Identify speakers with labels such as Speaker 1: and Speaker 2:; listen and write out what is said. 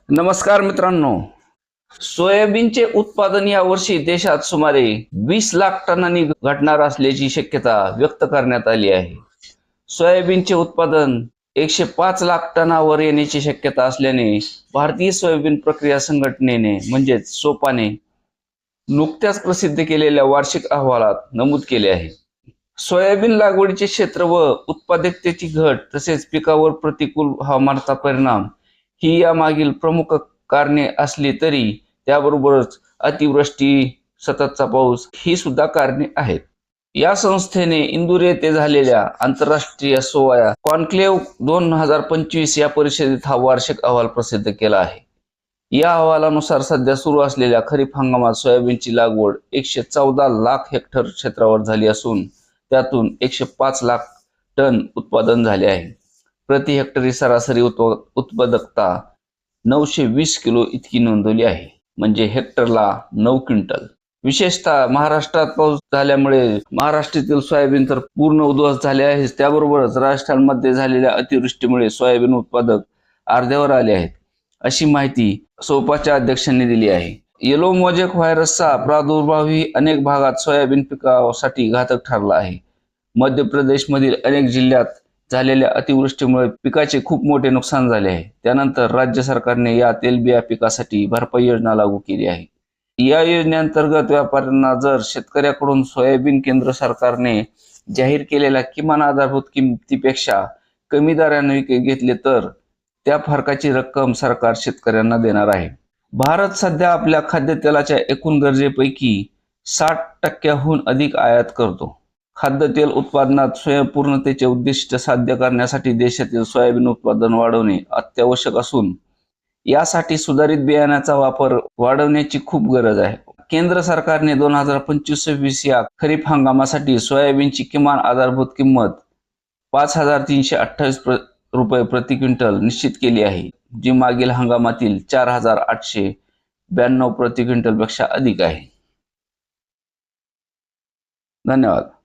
Speaker 1: नमस्कार मित्रांनो. सोयाबीनचे उत्पादन या वर्षी देशात सुमारे 20 लाख टनांनी घटणार असल्याची शक्यता व्यक्त करण्यात आली आहे. सोयाबीनचे उत्पादन 105 लाख टनावर येण्याची शक्यता असल्याने भारतीय सोयाबीन प्रक्रिया संघटनेने म्हणजेच सोपाने नुकत्याच प्रसिद्ध केलेल्या वार्षिक अहवालात नमूद केले आहे. सोयाबीन लागवडीचे क्षेत्र व उत्पादकतेची घट तसेच पिकावर प्रतिकूल हवामानाचा परिणाम ही यामागील प्रमुख कारणे असली तरी त्याबरोबरच अतिवृष्टी, सततचा पाऊस ही सुद्धा कारणे आहेत. या संस्थेने इंदूर येथे झालेल्या आंतरराष्ट्रीय सोया कॉन्क्लेव्ह 2025 या परिषदेत हा वार्षिक अहवाल प्रसिद्ध केला आहे. या अहवालानुसार सध्या सुरू असलेल्या खरीप हंगामात सोयाबीनची लागवड 114 लाख हेक्टर क्षेत्रावर झाली असून त्यातून 105 लाख टन उत्पादन झाले आहे. प्रति हेक्टरी सरासरी उत्पादकता 920 किलो इतकी नोंदवली आहे, म्हणजे हेक्टरला 9 क्विंटल. विशेषतः महाराष्ट्रात पाऊस झाल्यामुळे महाराष्ट्रातील सोयाबीन तर पूर्ण उद्ध्वस्त झाले आहे. त्याबरोबरच राजस्थानमध्ये झालेल्या अतिवृष्टीमुळे सोयाबीन उत्पादक अर्ध्यावर आले आहेत, अशी माहिती सोपाच्या अध्यक्षांनी दिली आहे. येलो मोजॅक व्हायरसचा प्रादुर्भावही अनेक भागात सोयाबीन पिकासाठी घातक ठरला आहे. मध्य प्रदेशमधील अनेक जिल्ह्यात झालेल्या अतिवृष्टीमुळे पिकाचे खूप मोठे नुकसान झाले आहे. त्यानंतर राज्य सरकारने या तेलबिया पिकासाठी भरपाई योजना लागू केली आहे. या योजनेअंतर्गत व्यापाऱ्यांना जर शेतकऱ्याकडून सोयाबीन केंद्र सरकारने जाहीर केलेल्या किमान आधारभूत किमतीपेक्षा कमी दराने घेतले तर त्या फरकाची रक्कम सरकार शेतकऱ्यांना देणार आहे. भारत सध्या आपल्या खाद्यतेलाच्या एकूण गरजेपैकी 60% अधिक आयात करतो. खाद्यतेल उत्पादनात स्वयंपूर्णतेचे उद्दिष्ट साध्य करण्यासाठी देशातील सोयाबीन उत्पादन वाढवणे अत्यावश्यक असून यासाठी सुधारित बियाण्याचा वापर वाढवण्याची खूप गरज आहे. केंद्र सरकारने 2025-26 या खरीप हंगामासाठी सोयाबीनची किमान आधारभूत किंमत 5,328 रुपये प्रति क्विंटल निश्चित केली आहे, जी मागील हंगामातील 4,892 प्रति क्विंटल पेक्षा अधिक आहे. धन्यवाद.